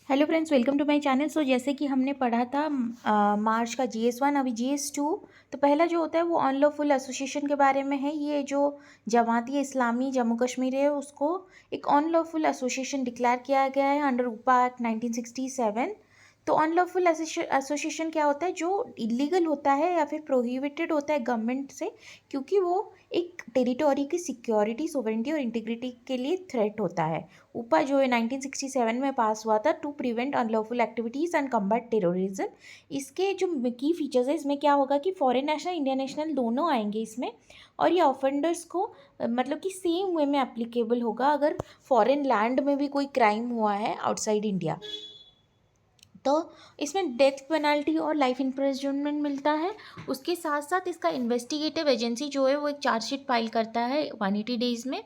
Hello friends, welcome to my channel. So जैसे कि हमने पढ़ा था मार्च का GS1, अभी GS2। तो पहला जो होता है वो अनलॉफुल एसोसिएशन के बारे में है। ये जो जमाती इस्लामी जम्मू कश्मीर है उसको एक अनलॉफुल एसोसिएशन डिक्लेयर किया गया है अंडर उपा एक्ट 1967। तो अनलॉफुल एसोसिएशन क्या होता है? जो इलीगल होता है या फिर प्रोहिबिटेड होता है गवर्नमेंट से, क्योंकि वो एक टेरिटोरी की सिक्योरिटी, सोवरेनिटी और इंटीग्रिटी के लिए थ्रेट होता है। उपा जो है 1967 में पास हुआ था to prevent unlawful activities and combat terrorism. इसके जो की फीचर्स है, इसमें क्या होगा कि फॉरेन नेशनल, इंडियन नेशनल दोनों आएंगे इसमें। और ये ऑफेंडर्स को मतलब कि सेम वे में एप्लीकेबल होगा अगर फॉरेन लैंड में भी कोई क्राइम हुआ है आउटसाइड इंडिया। तो इसमें डेथ पेनल्टी और लाइफ इम्प्रिजनमेंट मिलता है। उसके साथ साथ इसका इन्वेस्टिगेटिव एजेंसी जो है वो एक चार्जशीट फाइल करता है 180 डेज़ में।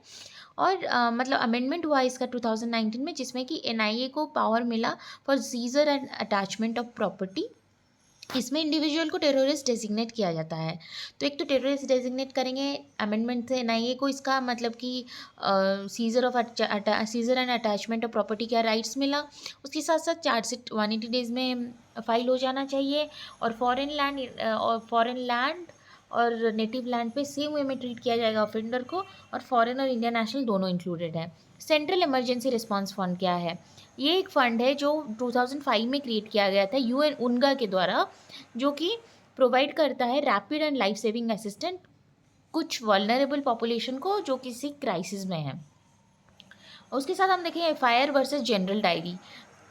और मतलब अमेंडमेंट हुआ इसका 2019 में, जिसमें कि NIA को पावर मिला for seizure and attachment of property. इसमें इंडिविजुअल को टेररिस्ट डेजिग्नेट किया जाता है। तो एक तो टेररिस्ट डेजिग्नेट करेंगे अमेंडमेंट से NIA को, इसका मतलब कि seizure and attachment of property का राइट्स मिला। उसके साथ साथ चार्जशीट 180 डेज़ में फाइल हो जाना चाहिए। और फॉरेन लैंड और नेटिव लैंड पे सेम वे में ट्रीट किया जाएगा ऑफेंडर को। और फॉरेन और इंडियन नेशनल दोनों इंक्लूडेड है। सेंट्रल इमरजेंसी रिस्पांस फंड क्या है? ये एक फ़ंड है जो 2005 में क्रिएट किया गया था UN उनगा के द्वारा, जो कि प्रोवाइड करता है rapid and life saving assistant कुछ वल्नरेबल पॉपुलेशन को जो किसी क्राइसिस में है। उसके साथ हम देखें FIR वर्सेस जनरल डायरी।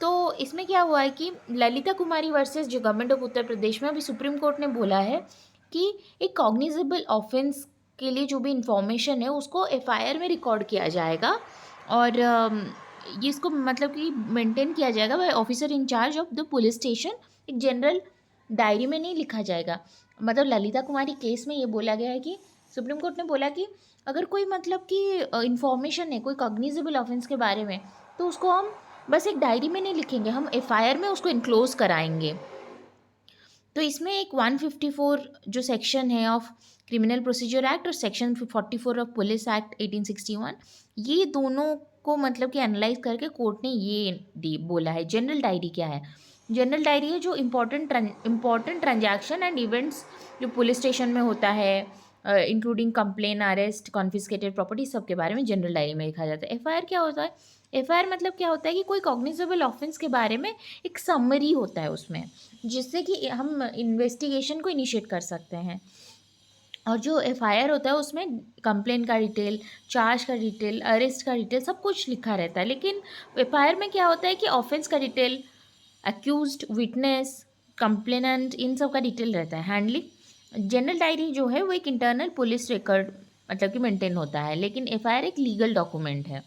तो इसमें क्या हुआ है कि ललिता कुमारी वर्सेस जो गवर्नमेंट ऑफ उत्तर प्रदेश में, अभी सुप्रीम कोर्ट ने बोला है कि एक कॉग्निजेबल ऑफेंस के लिए जो भी इंफॉर्मेशन है उसको FIR में रिकॉर्ड किया जाएगा। और ये इसको मतलब कि मेंटेन किया जाएगा by officer in-charge of the police station. एक जनरल डायरी में नहीं लिखा जाएगा। मतलब ललिता कुमारी केस में ये बोला गया है कि सुप्रीम कोर्ट ने बोला कि अगर कोई मतलब कि इंफॉर्मेशन है कोई कॉग्निजेबल ऑफेंस के बारे में, तो उसको हम बस एक डायरी में नहीं लिखेंगे, हम FIR में उसको इनक्लोज कराएंगे। तो इसमें एक 154 जो सेक्शन है ऑफ क्रिमिनल प्रोसीजर एक्ट और सेक्शन 44 ऑफ पुलिस एक्ट 1861, ये दोनों को मतलब कि एनालाइज करके कोर्ट ने ये बोला है। जनरल डायरी क्या है? जनरल डायरी है जो इम्पोर्टेंट ट्रांजैक्शन एंड इवेंट्स जो पुलिस स्टेशन में होता है, including complain, arrest, confiscated property, सब के बारे में जनरल डायरी में लिखा जाता है। FIR क्या होता है? FIR मतलब क्या होता है कि कोई कॉग्निजेबल ऑफेंस के बारे में एक समरी होता है उसमें, जिससे कि हम इन्वेस्टिगेशन को इनिशिएट कर सकते हैं। और जो FIR होता है उसमें कंप्लेन का डिटेल, चार्ज का डिटेल, अरेस्ट का डिटेल सब कुछ लिखा रहता है। लेकिन FIR में क्या होता है कि ऑफेंस का डिटेल, अक्यूज्ड, विटनेस, कंप्लेनेंट, इन सब का डिटेल रहता है हैंडलिंग। जनरल डायरी जो है वो एक इंटरनल पुलिस रिकॉर्ड मतलब कि मेंटेन होता है। लेकिन FIR एक लीगल डॉक्यूमेंट है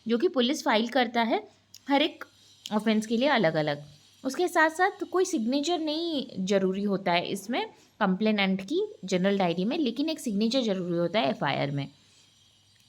जो कि पुलिस फाइल करता है हर एक ऑफेंस के लिए अलग अलग। उसके साथ साथ कोई सिग्नेचर नहीं ज़रूरी होता है इसमें कंप्लेनेंट की जनरल डायरी में, लेकिन एक सिग्नेचर ज़रूरी होता है FIR में।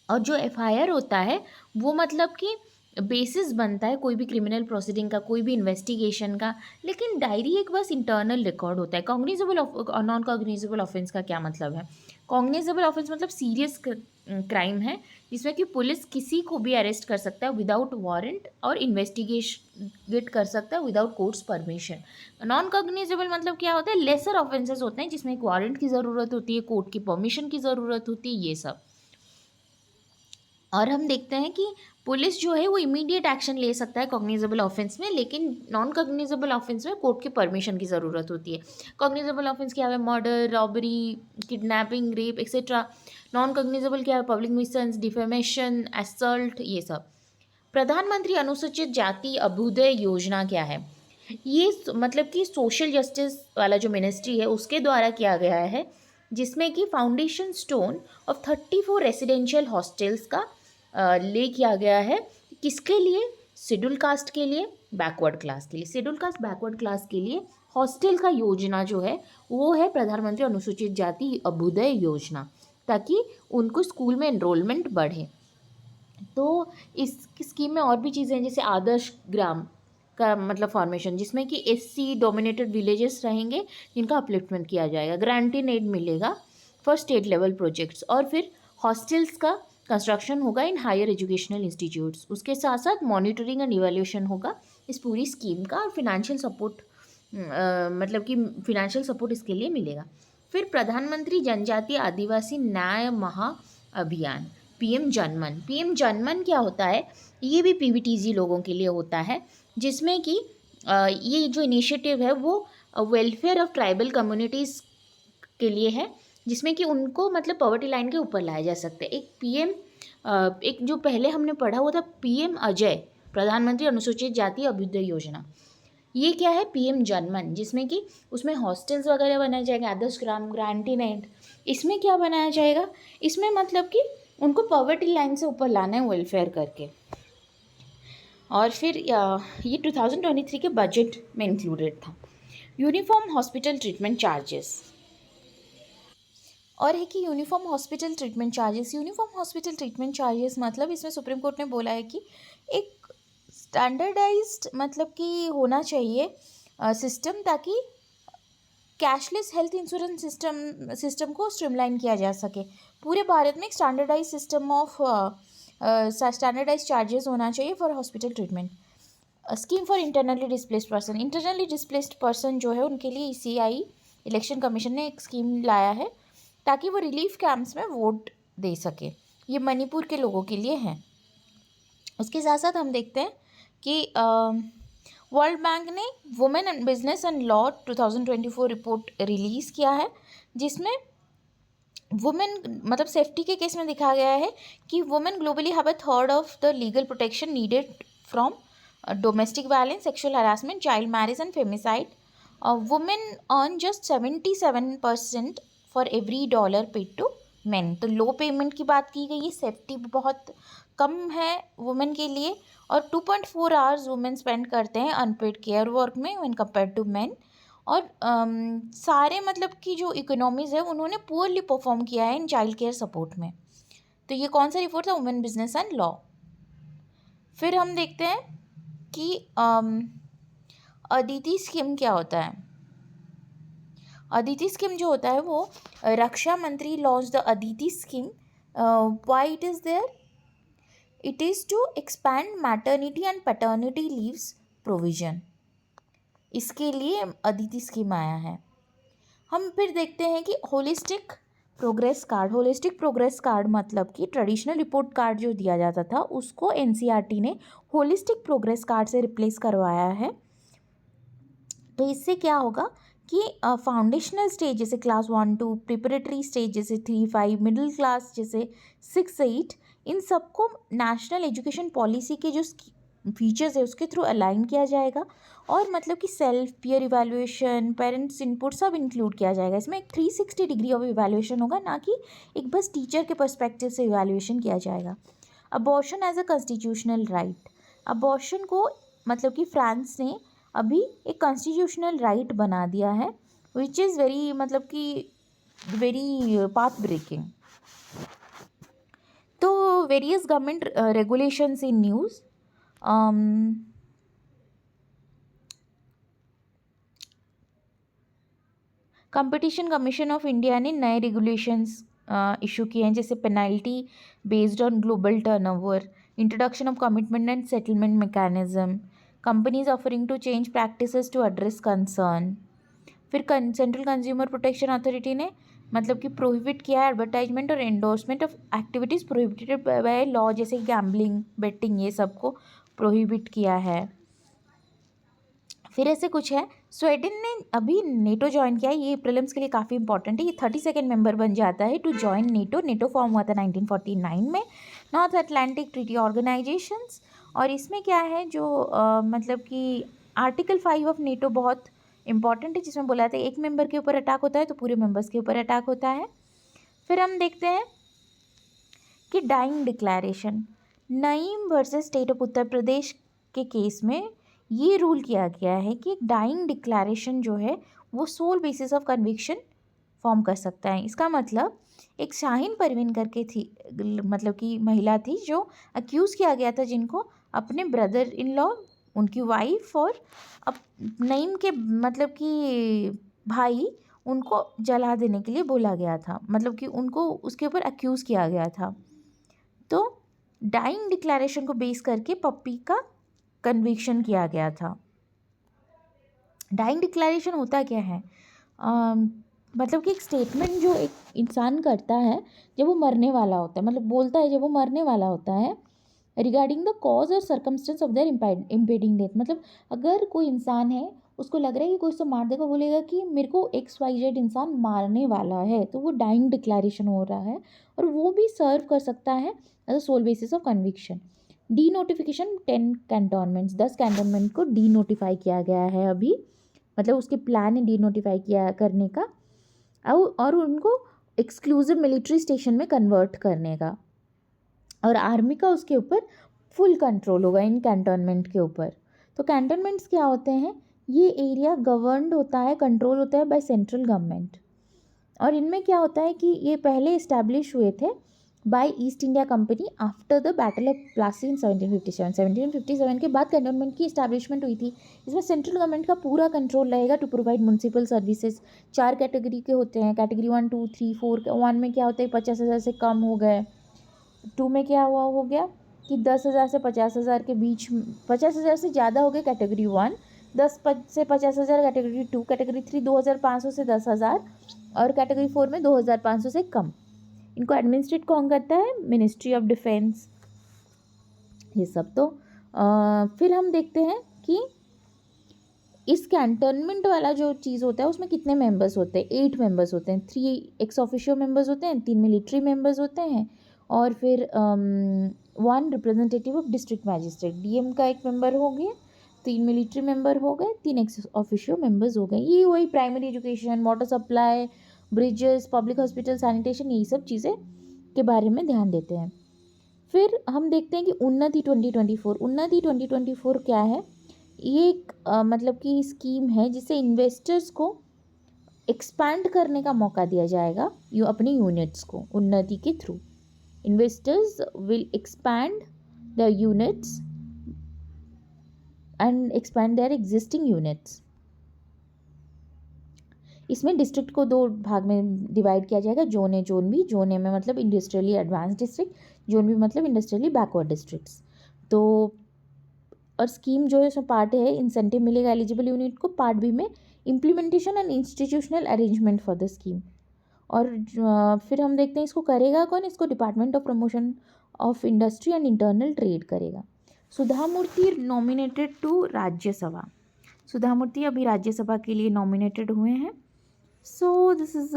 और जो FIR होता है वो मतलब कि बेसिस बनता है कोई भी क्रिमिनल प्रोसीडिंग का, कोई भी इन्वेस्टिगेशन का। लेकिन डायरी एक बस इंटरनल रिकॉर्ड होता है। कॉग्निजेबल और नॉन कॉग्निजेबल ऑफेंस का क्या मतलब है? कॉग्निजेबल ऑफेंस मतलब सीरियस क्राइम है जिसमें कि पुलिस किसी को भी अरेस्ट कर सकता है विदाउट वारंट और इन्वेस्टिगेट कर सकता है without courts permission. Non cognizable मतलब क्या होता है? लेसर ऑफेंसेस होते हैं जिसमें एक वारंट की ज़रूरत होती है, कोर्ट की परमिशन की ज़रूरत होती है, ये सब। और हम देखते हैं कि पुलिस जो है वो इमीडिएट एक्शन ले सकता है कॉग्निजेबल ऑफेंस में, लेकिन नॉन कॉग्निजेबल ऑफेंस में कोर्ट की परमिशन की ज़रूरत होती है। कॉग्निजेबल ऑफेंस क्या है? Murder, robbery, kidnapping, rape etcetera. Non cognizable क्या है? पब्लिक न्यूसेंस, डिफेमेशन, असल्ट, ये सब। प्रधानमंत्री अनुसूचित जाति अभ्युदय योजना क्या है? ये मतलब कि सोशल जस्टिस वाला जो मिनिस्ट्री है उसके द्वारा किया गया है, जिसमें कि foundation stone of 34 residential hostels का ले किया गया है। किसके लिए? शेड्यूल कास्ट के लिए, बैकवर्ड क्लास के लिए। शेड्यूल कास्ट बैकवर्ड क्लास के लिए हॉस्टल का योजना जो है वो है प्रधानमंत्री अनुसूचित जाति अभ्युदय योजना, ताकि उनको स्कूल में एनरोलमेंट बढ़े। तो इस स्कीम में और भी चीज़ें हैं, जैसे आदर्श ग्राम का मतलब फॉर्मेशन, जिसमें कि SC डोमिनेटेड विलेजेस रहेंगे जिनका अपलिफ्टमेंट किया जाएगा। ग्रांट इन एड मिलेगा फॉर स्टेट लेवल प्रोजेक्ट्स। और फिर हॉस्टल्स का कंस्ट्रक्शन होगा इन हायर एजुकेशनल इंस्टीट्यूट्स। उसके साथ साथ मॉनिटरिंग एंड इवैल्यूएशन होगा इस पूरी स्कीम का, और फिनेंशियल सपोर्ट मतलब कि फिनेंशियल सपोर्ट इसके लिए मिलेगा। फिर प्रधानमंत्री जनजातीय आदिवासी न्याय महाअभियान, पीएम जनमन। पीएम जनमन क्या होता है? ये भी पीवीटीजी लोगों के लिए होता है, जिसमें कि ये जो इनिशिएटिव है वो वेलफेयर ऑफ ट्राइबल कम्युनिटीज़ के लिए है, जिसमें कि उनको मतलब पॉवर्टी लाइन के ऊपर लाया जा सकता है। एक पीएम एक जो पहले हमने पढ़ा हुआ था पीएम अजय, प्रधानमंत्री अनुसूचित जाति अभ्युदय योजना, ये क्या है? पीएम जनमन, जिसमें कि उसमें हॉस्टल्स वगैरह बनाए जाएंगे, आदर्श ग्राम, ग्रांटी नेट। इसमें क्या बनाया जाएगा? इसमें मतलब कि उनको पॉवर्टी लाइन से ऊपर लाना है वेलफेयर करके। और फिर ये 2023 के बजट में इंक्लूडेड था। यूनिफॉर्म हॉस्पिटल ट्रीटमेंट चार्जेस, और है कि uniform hospital treatment charges. Uniform hospital treatment charges मतलब इसमें सुप्रीम कोर्ट ने बोला है कि एक स्टैंडर्डाइज्ड मतलब कि होना चाहिए सिस्टम, ताकि कैशलेस हेल्थ इंश्योरेंस सिस्टम को स्ट्रीमलाइन किया जा सके। पूरे भारत में एक standardize system of standardize charges होना चाहिए for hospital treatment. Scheme for internally displaced person, internally displaced person जो है उनके लिए ईसीआई इलेक्शन कमीशन ने एक स्कीम लाया है ताकि वो रिलीफ कैंप्स में वोट दे सके। ये मणिपुर के लोगों के लिए है। उसके साथ साथ हम देखते हैं कि वर्ल्ड बैंक ने women and business and law 2024 report release किया है, जिसमें वुमेन मतलब सेफ्टी के केस में दिखाया गया है कि women globally have a third of the legal protection needed from domestic violence, sexual harassment, child marriage and femicide. Women earn just 77% for every dollar paid to men. तो low payment की बात की गई है, सेफ्टी बहुत कम है women के लिए, और 2.4 आवर्स वुमेन स्पेंड करते हैं अनपेड केयर वर्क में व्हेन कंपेयर टू मेन। और सारे मतलब कि जो इकोनॉमीज़ है उन्होंने पुअरली परफॉर्म किया है इन चाइल्ड केयर सपोर्ट में। तो ये कौन सा रिपोर्ट था? Women business and law. फिर हम देखते हैं कि अदिति स्कीम क्या होता है। अदिति स्कीम जो होता है वो रक्षा मंत्री launch the Aditi scheme. Why it is there? It is to expand maternity and paternity leaves provision. इसके लिए अदिति स्कीम आया है। हम फिर देखते हैं कि holistic progress card. Holistic progress card मतलब कि ट्रेडिशनल रिपोर्ट कार्ड जो दिया जाता था उसको एनसीईआरटी ने होलिस्टिक प्रोग्रेस कार्ड से रिप्लेस करवाया है। तो इससे क्या होगा कि फाउंडेशनल स्टेज जैसे क्लास 1 2, प्रिपरेटरी स्टेज जैसे 3 5, मिडिल क्लास जैसे 6 8, इन सबको नेशनल एजुकेशन पॉलिसी के जो फीचर्स है उसके थ्रू अलाइन किया जाएगा। और मतलब कि self, peer evaluation, parents input सब इंक्लूड किया जाएगा। इसमें एक 360 डिग्री ऑफ इवैल्यूएशन होगा, ना कि एक बस टीचर के पर्सपेक्टिव से इवैल्यूएशन किया जाएगा। Abortion as a constitutional right. Abortion को मतलब कि फ्रांस ने अभी एक कॉन्स्टिट्यूशनल राइट बना दिया है, विच इज़ वेरी मतलब कि वेरी पाथ ब्रेकिंग। तो various government regulations in news. Competition commission of India ने नए रेगुलेशंस इशू किए हैं, जैसे penalty based on global turnover, introduction of commitment and settlement mechanism, companies offering to change practices to address concern. फिर central consumer protection authority ने मतलब कि prohibit किया है एडवर्टाइजमेंट और endorsement of activities prohibited by law, जैसे gambling, betting, ये सबको प्रोहिबिट किया है। फिर ऐसे कुछ है, स्वीडन ने अभी नेटो ज्वाइन किया है। ये प्रीलिम्स के लिए काफ़ी इंपॉर्टेंट है। ये 32nd मेंबर बन जाता है to join NATO. NATO form हुआ था 1949 में, नॉर्थ अटलांटिक ट्रीटी ऑर्गेनाइजेशंस। और इसमें क्या है जो मतलब कि आर्टिकल 5 ऑफ नेटो बहुत इंपॉर्टेंट है, जिसमें बोला था एक मेंबर के ऊपर अटैक होता है तो पूरे मेंबर्स के ऊपर अटैक होता है। फिर हम देखते हैं कि dying declaration, Naeem versus state of Uttar Pradesh के केस में ये रूल किया गया है कि एक डाइंग डिक्लेरेशन जो है वो sole basis of conviction form कर सकता है। इसका मतलब एक शाहीन परवीन करके थी, मतलब कि महिला थी जो अक्यूज़ किया गया था, जिनको अपने ब्रदर इन लॉ, उनकी वाइफ और अब नईम के मतलब कि भाई, उनको जला देने के लिए बोला गया था, मतलब कि उनको उसके ऊपर अक्यूज़ किया गया था। तो डाइंग डिक्लेरेशन को बेस करके पप्पी का कन्विक्शन किया गया था। डाइंग डिक्लेरेशन होता क्या है? मतलब कि एक स्टेटमेंट जो एक इंसान करता है जब वो मरने वाला होता है, मतलब बोलता है जब वो मरने वाला होता है, रिगार्डिंग द कॉज और circumstance of their impending death. मतलब अगर कोई इंसान है, उसको लग रहा है कि कोई उसको मार देगा, बोलेगा कि मेरे को XYZ इंसान मारने वाला है, तो वो डाइंग डिक्लेरेशन हो रहा है, और वो भी सर्व कर सकता है as a sole basis of conviction. Denotification 10 cantonments, 10 cantonment को डी नोटिफाई किया गया है अभी, मतलब उसके प्लान है डी नोटिफाई किया करने का, और उनको एक्सक्लूसिव मिलिट्री स्टेशन में कन्वर्ट करने का, और आर्मी का उसके ऊपर फुल कंट्रोल होगा इन कैंटोनमेंट के ऊपर। तो कैंटोनमेंट्स क्या होते हैं? ये एरिया गवर्नड होता है, कंट्रोल होता है बाय सेंट्रल गवर्नमेंट, और इनमें क्या होता है कि ये पहले इस्टेब्लिश हुए थे by East India Company after the battle of Plassey in 1757। 1757 के बाद कैंटोनमेंट की इस्टेब्लिशमेंट हुई थी। इसमें सेंट्रल गवर्नमेंट का पूरा कंट्रोल रहेगा to provide municipal services. 4 category के होते हैं, कैटेगरी 1 2 3 4। 1 में क्या होता है, 50,000 से कम हो गए। 2 में क्या हो गया कि 10,000 से 50,000 के बीच, 50,000 से ज़्यादा हो गए कैटेगरी 1, 10 से 50,000 कैटेगरी 2, कैटेगरी 3 2,500 से 10,000, और कैटेगरी 4 में 2,500 से कम। इनको एडमिनिस्ट्रेट कौन करता है? Ministry of defence. ये सब तो फिर हम देखते हैं कि इस कैंटोनमेंट वाला जो चीज़ होता है उसमें कितने मेंबर्स होते हैं? 8 मेंबर्स होते हैं। 3 एक्स ऑफिशियो मेंबर्स होते हैं, 3 मिलिट्री मेंबर्स होते हैं, और फिर 1 representative of district magistrate, DM का एक मेंबर हो गया, 3 मिलिट्री मेंबर हो गए, 3 एक्स ऑफिशियो मेंबर्स हो गए। ये वही primary education, water supply, bridges, public hospital, sanitation, यही सब चीज़ें के बारे में ध्यान देते हैं। फिर हम देखते हैं कि उन्नति 2024। उन्नति 2024 क्या है? ये एक मतलब कि स्कीम है जिससे इन्वेस्टर्स को एक्सपैंड करने का मौका दिया जाएगा अपने यूनिट्स को। उन्नति के through investors will expand the units and expand their existing units. इसमें डिस्ट्रिक्ट को 2 भाग में डिवाइड किया जाएगा, zone A zone B. Zone A में मतलब industrially advance district, zone B मतलब इंडस्ट्रियली बैकवर्ड डिस्ट्रिक्ट्स। तो और स्कीम जो है उसमें पार्ट है इंसेंटिव मिलेगा एलिजिबल यूनिट को, पार्ट बी में implementation and institutional arrangement for the scheme. और फिर हम देखते हैं इसको करेगा कौन? इसको department of promotion of industry and internal trade करेगा। Sudha Murthy nominated to Rajya Sabha. सुधा मूर्ति अभी राज्यसभा के लिए नॉमिनेटेड हुए हैं। So this is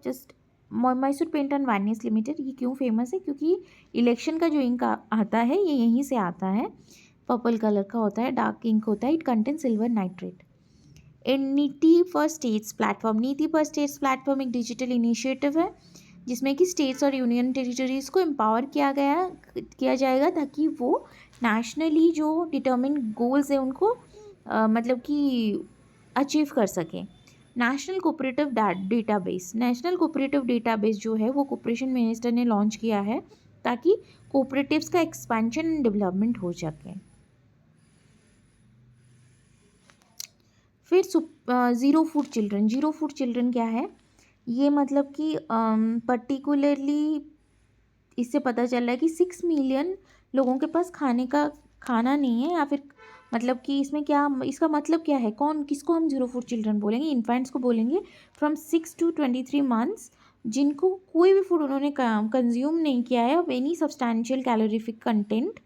just Mysore paint and varnish limited. ये क्यों फेमस है? क्योंकि इलेक्शन का जो इंक आता है ये यहीं से आता है, पर्पल कलर का होता है, डार्क इंक होता है। It contain silver nitrate. नीति फॉर स्टेट्स प्लेटफॉर्म। नीति फॉर स्टेट्स प्लेटफॉर्म एक डिजिटल इनिशिएटिव है जिसमें कि स्टेट्स और यूनियन टेरिटरीज़ को एम्पावर किया जाएगा ताकि वो नेशनली जो डिटर्मिन गोल्स हैं उनको मतलब कि अचीव कर सकें। National cooperative database. National cooperative database जो है वो कोऑपरेशन मिनिस्टर ने लॉन्च किया है ताकि कोऑपरेटिव्स का एक्सपेंशन एंड डेवलपमेंट हो सके। फिर zero food children. Zero food children क्या है? ये मतलब कि पर्टिकुलरली इससे पता चल रहा है कि 6 मिलियन लोगों के पास खाने का खाना नहीं है, या फिर मतलब कि इसमें क्या, इसका मतलब क्या है? किसको हम ज़ीरो फूड चिल्ड्रन बोलेंगे? इन्फेंट्स को बोलेंगे फ्रॉम 6 to 23 मंथ्स, जिनको कोई भी फूड उन्होंने कंज्यूम नहीं किया है of any substantial calorific content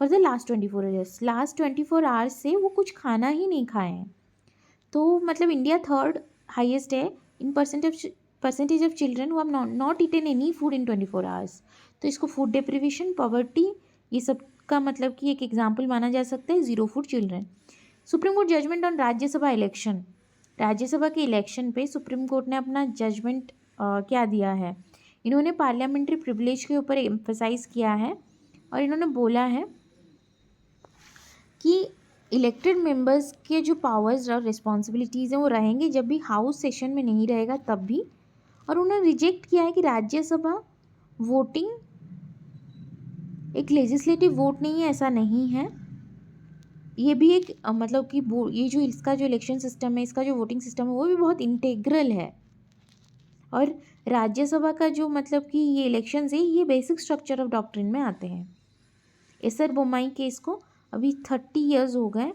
for the last 24 hours. Last 24 hours से वो कुछ खाना ही नहीं खाए हैं। तो मतलब इंडिया 3rd हाईएस्ट है in percentage of children who have not eaten any food in 24 hours. तो इसको फूड डिप्रिवेशन, पॉवर्टी, ये सब का मतलब कि एक एग्जाम्पल माना जा सकता है zero food children. Supreme court judgement on Rajya Sabha election. Rajya Sabha के इलेक्शन पे सुप्रीम कोर्ट ने अपना जजमेंट क्या दिया है? इन्होंने पार्लियामेंट्री प्रिविलेज के ऊपर एम्फसाइज किया है, और इन्होंने बोला है कि इलेक्टेड मेंबर्स के जो पावर्स और रिस्पॉन्सिबिलिटीज़ हैं वो रहेंगे जब भी हाउस सेशन में नहीं रहेगा तब भी। और उन्होंने रिजेक्ट किया है कि राज्यसभा वोटिंग एक लेजिस्लेटिव वोट नहीं है, ऐसा नहीं है। ये भी एक मतलब कि ये जो इसका जो इलेक्शन सिस्टम है, इसका जो वोटिंग सिस्टम है वो भी बहुत इंटेग्रल है। और राज्यसभा का जो मतलब कि ये इलेक्शंस है ये बेसिक स्ट्रक्चर ऑफ डॉक्ट्रिन में आते हैं। एसर बोमाई केस को अभी 30 ईयर्स हो गए।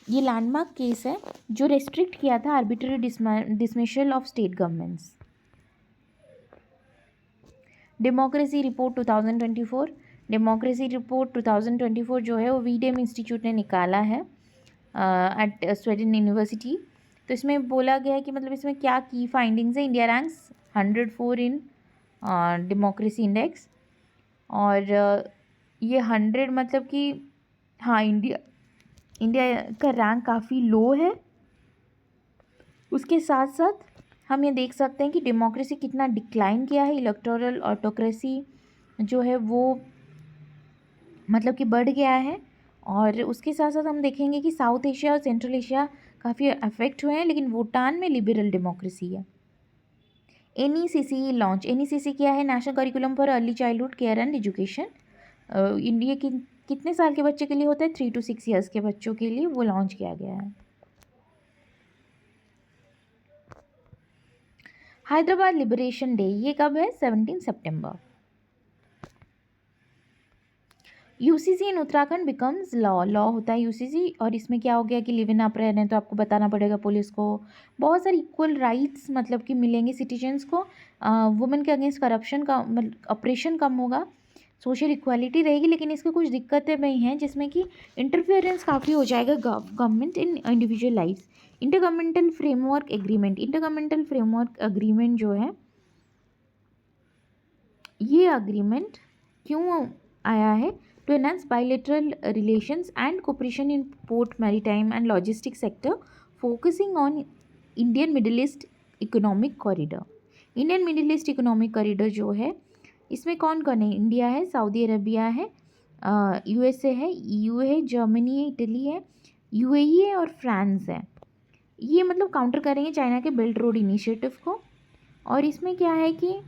ये लैंडमार्क केस है जो रेस्ट्रिक्ट किया था arbitrary dismissal of state governments. Democracy report 2024, democracy report 2024 जो है वो वीडेम इंस्टीट्यूट ने निकाला है एट स्वीडन यूनिवर्सिटी। तो इसमें बोला गया है कि मतलब इसमें क्या की फाइंडिंग्स है। India ranks 104 in democracy index, और ये 100 मतलब कि हाँ, इंडिया का रैंक काफ़ी लो है। उसके साथ साथ हम ये देख सकते हैं कि डेमोक्रेसी कितना डिक्लाइन किया है, इलेक्टोरल ऑटोक्रेसी जो है वो मतलब कि बढ़ गया है। और उसके साथ साथ हम देखेंगे कि साउथ एशिया और सेंट्रल एशिया काफ़ी अफेक्ट हुए हैं, लेकिन भूटान में लिबरल डेमोक्रेसी है। NECC लॉन्च, NECC क्या है? National curriculum for early childhood care and education. India की कितने साल के बच्चे के लिए होता है? 3 to 6 ईयर्स के बच्चों के लिए वो लॉन्च किया गया है। हैदराबाद लिबरेशन डे ये कब है? 17 सितंबर। UCC इन उत्तराखंड बिकम्स लॉ होता है UCC, और इसमें क्या हो गया कि लिव इन आप रह रहे हैं तो आपको बताना पड़ेगा पुलिस को। बहुत सारे इक्वल राइट्स मतलब कि मिलेंगे सिटीजन्स को। वुमेन के अगेंस्ट करप्शन का ऑपरेशन कम होगा, सोशल इक्वालिटी रहेगी। लेकिन इसके कुछ दिक्कतें भी हैं जिसमें कि इंटरफेरेंस काफ़ी हो जाएगा government in individual lifes. Intergovernmental framework agreement, intergovernmental framework agreement जो है ये अग्रीमेंट क्यों आया है? To enhance bilateral relations and cooperation in port, maritime and logistics sector, focusing on Indian Middle East Economic Corridor. Indian Middle East Economic Corridor जो है इसमें कौन कौन है? इंडिया है, सऊदी अरबिया है, USA है, EU है, जर्मनी है, इटली है, UAE है और फ्रांस है। ये मतलब काउंटर करेंगे चाइना के बेल्ट रोड इनिशिएटिव को। और इसमें क्या है कि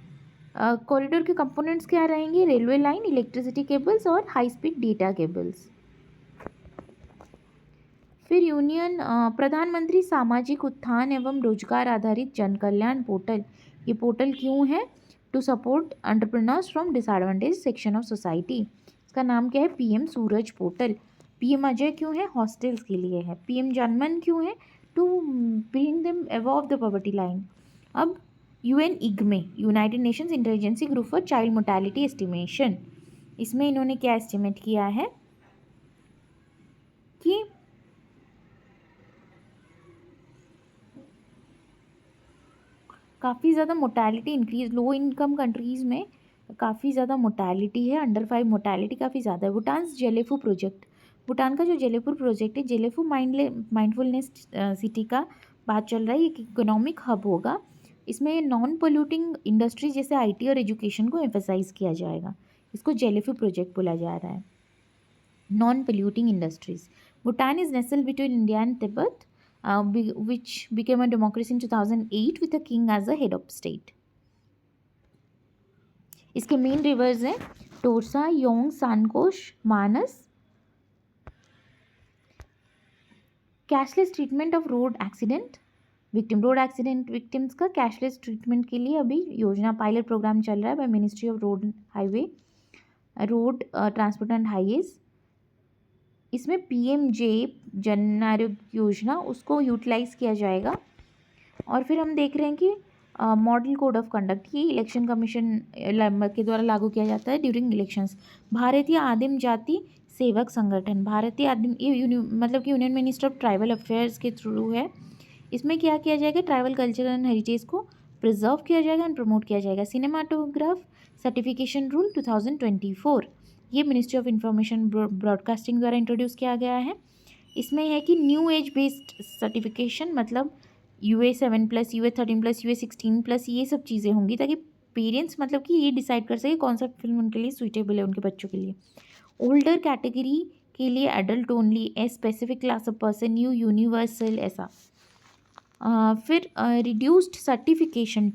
कॉरिडोर के कंपोनेंट्स क्या रहेंगे? रेलवे लाइन, इलेक्ट्रिसिटी केबल्स और हाई स्पीड डेटा केबल्स। फिर यूनियन प्रधानमंत्री सामाजिक उत्थान एवं रोजगार आधारित जन कल्याण पोर्टल, ये पोर्टल क्यों है? To support entrepreneurs from disadvantage section of society. इसका नाम क्या है? PM Suraj portal. PM Ajay क्यों है? हॉस्टल्स के लिए है। PM जनमन क्यों है? To bring them above the poverty line. अब UN IGME, United Nations interagency group for child mortality estimation, इसमें इन्होंने क्या एस्टिमेट किया है कि काफ़ी ज़्यादा mortality increase, low income countries में काफ़ी ज़्यादा मोर्टेलिटी है, अंडर 5 मोर्टेलिटी काफ़ी ज़्यादा है। भूटान जेलेफू प्रोजेक्ट, भूटान का जो जेलेपुर प्रोजेक्ट है, जेलेफू माइंडफुलनेस सिटी का बात चल रहा है। एक इकोनॉमिक हब होगा, इसमें नॉन पोल्यूटिंग इंडस्ट्री जैसे IT और एजुकेशन को एम्फेसाइज किया जाएगा। इसको जेलेफू प्रोजेक्ट बोला जा रहा है, non polluting industries. Bhutan is nestled between India and Tibet, which became a democracy in 2008 with a king as a head of state. इसके मेन रिवर्स हैं टोरसा, योंग, Sankosh, Manas. Cashless treatment of road accident victim, road accident victims का cashless treatment के लिए अभी योजना pilot program चल रहा है by ministry of road highway, road transport and highways. इसमें PMJ जन आरोग्य योजना उसको यूटिलाइज किया जाएगा। और फिर हम देख रहे हैं कि मॉडल कोड ऑफ कंडक्ट, ये इलेक्शन कमीशन के द्वारा लागू किया जाता है ड्यूरिंग इलेक्शंस। भारतीय आदिम जाति सेवक संगठन, भारतीय आदिम ये मतलब कि union minister of tribal affairs के थ्रू है। इसमें क्या किया जाएगा? ट्राइबल कल्चर एंड हेरिटेज को प्रिजर्व किया जाएगा एंड प्रमोट किया जाएगा। सिनेमाटोग्राफ सर्टिफिकेशन रूल 2024, ये मिनिस्ट्री ऑफ इंफॉर्मेशन ब्रॉडकास्टिंग द्वारा इंट्रोड्यूस किया गया है। इसमें है कि न्यू एज बेस्ड सर्टिफिकेशन, मतलब UA7+, UA13+, UA16+, ये सब चीज़ें होंगी ताकि पेरेंट्स मतलब कि ये डिसाइड कर सके कौन सा फिल्म उनके लिए सूटेबल है उनके बच्चों के लिए। ओल्डर कैटेगरी के लिए adult only, a specific class of person, new universal, ऐसा। फिर रिड्यूस्ड सर्टिफिकेशन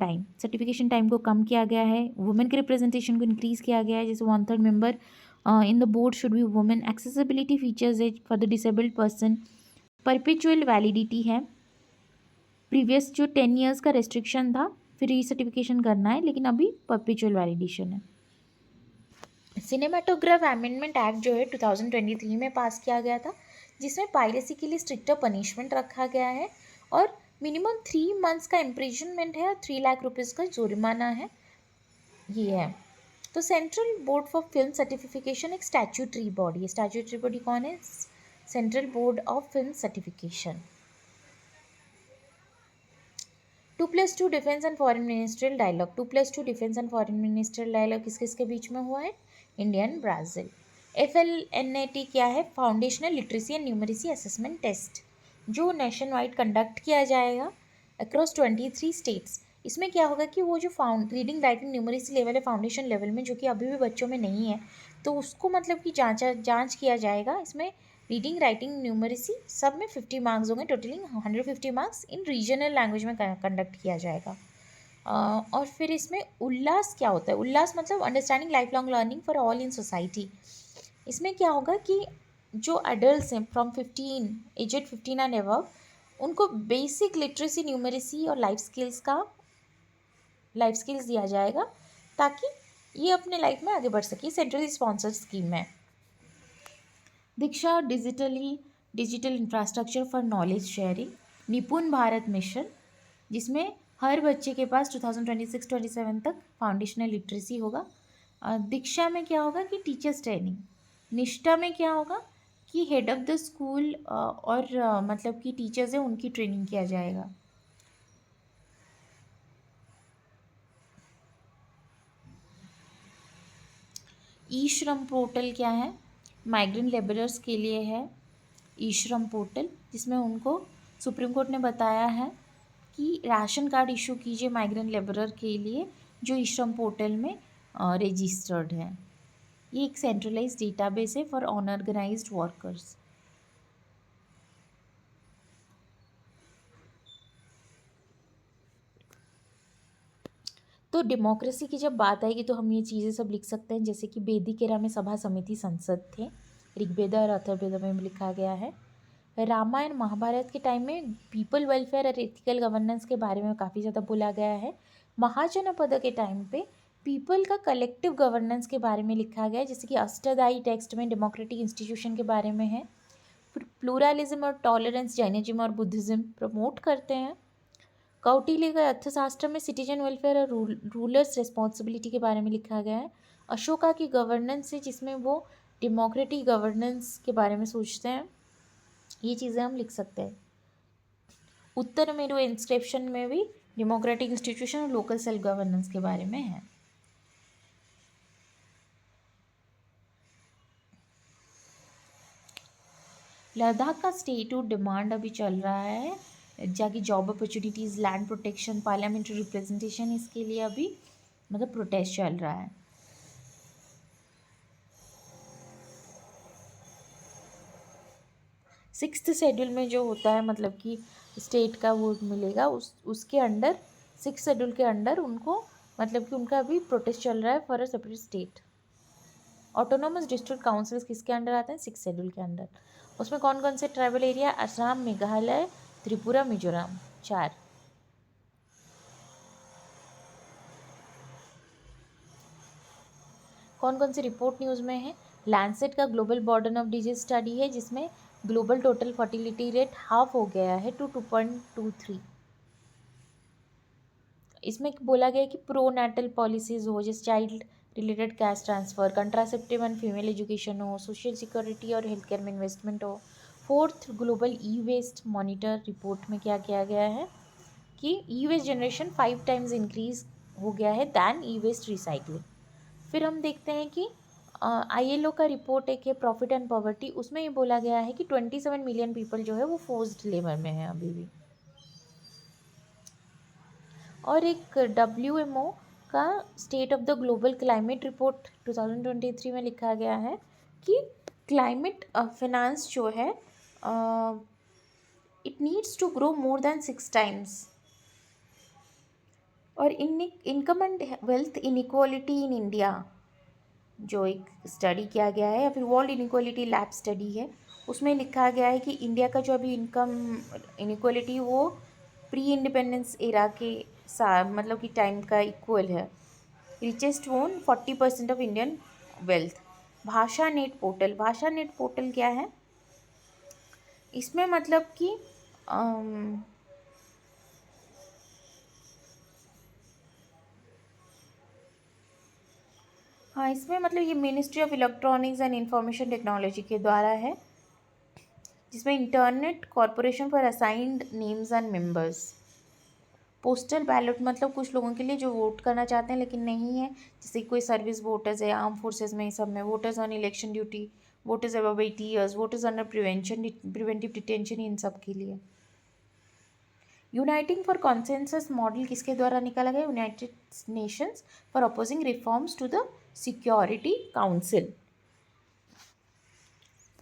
टाइम को कम किया गया है। वुमेन के रिप्रेजेंटेशन को इंक्रीज़ किया गया है, जैसे 1/3 member in the board should be women. Accessibility features है for the disabled person. Perpetual validity है, प्रीवियस जो 10 ईयर्स का रेस्ट्रिक्शन था फिर रीसर्टिफिकेशन करना है, लेकिन अभी परपेचुअल वैलिडेशन है। सिनेमाटोग्राफ अमेंडमेंट एक्ट जो है 2023 में पास किया गया था, जिसमें पायरेसी के लिए स्ट्रिक्टर पनिशमेंट रखा गया है और मिनिमम 3 मंथ्स का इम्प्रिजनमेंट है और 3 लाख रुपीज़ का जुर्माना है, ये है। तो central board for film certification एक स्टैट्यूटरी बॉडी है। स्टैट्यूटरी बॉडी कौन है? Central board of film certification. 2+2 defence and foreign ministerial dialogue. 2+2 defence and foreign ministerial dialogue किस किसके बीच में हुआ है? India and Brazil. FLNAT क्या है? Foundational literacy and numeracy assessment test, जो नेशन वाइड कंडक्ट किया जाएगा अक्रॉस 23 स्टेट्स। इसमें क्या होगा कि वो जो रीडिंग राइटिंग न्यूमरेसी लेवल है फाउंडेशन लेवल में, जो कि अभी भी बच्चों में नहीं है, तो उसको मतलब कि जांच किया जाएगा। इसमें रीडिंग राइटिंग न्यूमरेसी सब में 50 मार्क्स होंगे, totalling 150 marks in regional language में कंडक्ट किया जाएगा। और फिर इसमें उल्लास क्या होता है? उल्लास मतलब understanding life long learning for all in society. इसमें क्या होगा कि जो अडल्ट हैं फ्रॉम 15 एजेड 15 एंड अबव, उनको बेसिक लिटरेसी न्यूमरेसी और लाइफ स्किल्स दिया जाएगा ताकि ये अपने लाइफ में आगे बढ़ सके। सेंट्रली स्पॉन्सर्ड स्कीम है। Diksha digital infrastructure for knowledge sharing. Nipun Bharat mission, जिसमें हर बच्चे के पास 2026-27 तक फाउंडेशनल लिटरेसी होगा। दीक्षा में क्या होगा कि टीचर्स ट्रेनिंग। निष्ठा में क्या होगा कि हेड ऑफ द स्कूल और मतलब कि टीचर्स हैं उनकी ट्रेनिंग किया जाएगा। ई श्रम पोर्टल क्या है? माइग्रेंट लेबरर्स के लिए है ई श्रम पोर्टल, जिसमें उनको सुप्रीम कोर्ट ने बताया है कि राशन कार्ड इशू कीजिए माइग्रेंट लेबरर के लिए जो ई श्रम पोर्टल में रजिस्टर्ड है। ये एक सेंट्रलाइज डेटाबेस है फॉर अनऑर्गेनाइज्ड वर्कर्स। तो डेमोक्रेसी की जब बात आएगी तो हम ये चीज़ें सब लिख सकते हैं, जैसे कि वैदिक एरा में सभा समिति संसद थे, ऋग्वेद और अथर्ववेद में लिखा गया है। रामायण महाभारत के टाइम में पीपल वेलफेयर और एथिकल गवर्नेंस के बारे में काफ़ी ज़्यादा बोला गया है। महाजनपद के टाइम पे पीपल का कलेक्टिव गवर्नेंस के बारे में लिखा गया है, जैसे कि अष्टदायी टेक्स्ट में डेमोक्रेटिक इंस्टीट्यूशन के बारे में है। प्लूरलिज्म और टॉलरेंस जैनिज्म और बुद्धिज्म प्रमोट करते हैं। कौटिल्य का अर्थशास्त्र में सिटीजन वेलफेयर और रूलर्स रिस्पॉन्सिबिलिटी के बारे में लिखा गया है। अशोका की गवर्नेंस है, जिसमें वो डेमोक्रेटिक गवर्नेंस के बारे में सोचते हैं। ये चीज़ें हम लिख सकते हैं। उत्तर मेरू इंस्क्रिप्शन में भी डेमोक्रेटिक इंस्टीट्यूशन और लोकल सेल्फ गवर्नेंस के बारे में है। लद्दाख का स्टेटहुड डिमांड अभी चल रहा है, जाकि job opportunities, land protection, parliamentary representation, इसके लिए अभी मतलब प्रोटेस्ट चल रहा है। सिक्स्थ शेड्यूल में जो होता है मतलब कि स्टेट का वोट मिलेगा, उसके अंडर 6 शेड्यूल के अंडर उनको मतलब कि उनका अभी प्रोटेस्ट चल रहा है for a separate state. Autonomous district councils किसके अंडर आते हैं? 6 शेड्यूल के अंडर। उसमें कौन कौन से ट्राइबल एरिया? असम, मेघालय, त्रिपुरा, मिजोरम, 4। कौन कौन सी रिपोर्ट न्यूज़ में है? लैंसेट का global burden of disease study है, जिसमें global total fertility rate half हो गया है टू 2.23। इसमें बोला गया है कि प्रो नेटल पॉलिसीज हो, जैसे child related cash transfer, contraceptive and female education हो, सोशल सिक्योरिटी और हेल्थ केयर में इन्वेस्टमेंट हो। 4th global e waste monitor report में क्या किया गया है कि e waste generation 5 times increase हो गया है दैन ई वेस्ट रिसाइकलिंग। फिर हम देखते हैं कि ILO का रिपोर्ट एक है प्रॉफिट एंड पॉवर्टी, उसमें ये बोला गया है कि 27 मिलियन पीपल जो है वो फोर्स्ड लेबर में है अभी भी। और एक WMO का state of the global climate report 2023 में लिखा गया है कि क्लाइमेट फाइनेंस जो है it needs to grow more than 6 times. और income and wealth inequality in India जो एक स्टडी किया गया है, या फिर वर्ल्ड इनइक्वालिटी लैब स्टडी है, उसमें लिखा गया है कि इंडिया का जो अभी इनकम इनइक्वालिटी वो प्री इंडिपेंडेंस एरा के मतलब कि टाइम का इक्वल है। Richest own 40% of Indian wealth. भाषा नेट पोर्टल, भाषा नेट पोर्टल क्या है? इसमें मतलब कि हाँ, इसमें मतलब ये ministry of electronics and information technology के द्वारा है, जिसमें internet corporation for assigned names and members. Postal ballot मतलब कुछ लोगों के लिए जो वोट करना चाहते हैं लेकिन नहीं है, जैसे कोई सर्विस वोटर्स है, आर्म फोर्सेज में, सब में, voters on election duty, voters above 80 years, voters under preventive detention, इन सब के लिए। यूनाइटिंग फॉर कॉन्सेंसस मॉडल किसके द्वारा निकाला गया? United Nations for opposing reforms to the security council,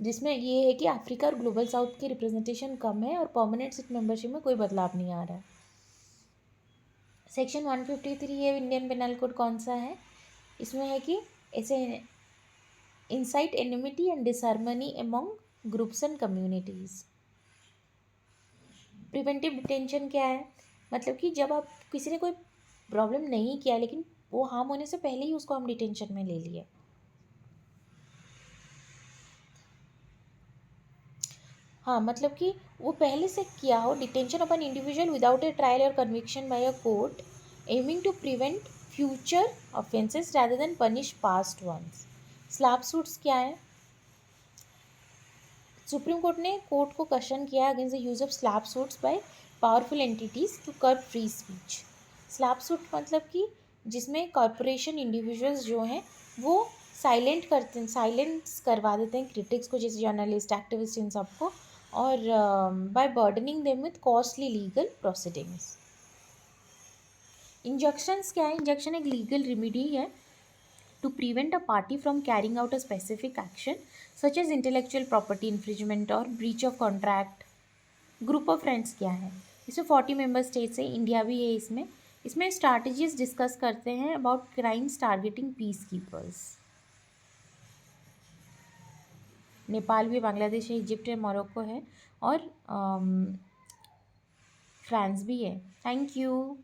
जिसमें ये है कि अफ्रीका और ग्लोबल साउथ की रिप्रेजेंटेशन कम है और परमानेंट सीट मेंबरशिप में कोई बदलाव नहीं आ रहा है। सेक्शन 153 है इंडियन पेनल कोड, कौन सा है? इसमें है कि ऐसे incite enmity and disharmony among groups and communities. Preventive detention क्या है? मतलब कि जब आप किसी ने कोई प्रॉब्लम नहीं किया लेकिन वो हार्म होने से पहले ही उसको हम डिटेंशन में ले लिए। हाँ, मतलब कि वो पहले से किया हो। Detention of an individual without a trial और conviction by a court aiming to prevent future offences rather than punish past ones. SLAPP suits क्या है? सुप्रीम कोर्ट ने कोर्ट को क्वेश्चन किया against the use of SLAPP suits by powerful entities to curb free speech. SLAPP suit मतलब कि जिसमें corporation individuals जो हैं वो साइलेंस करवा देते हैं क्रिटिक्स को, जैसे जर्नलिस्ट, एक्टिविस्ट, इन सबको, और by burdening them with costly legal proceedings. Injunctions क्या है? इंजंक्शन एक लीगल रेमेडी है to prevent a party from carrying out a specific action such as intellectual property infringement or breach of contract। Group of friends क्या है? इसमें 40 member states है, India भी है इसमें। इसमें स्ट्रैटेजीज डिस्कस करते हैं about crimes targeting peace keepers. Nepal भी, बांग्लादेश है, इजिप्ट है, मोरक्को है और फ्रांस भी है। Thank you.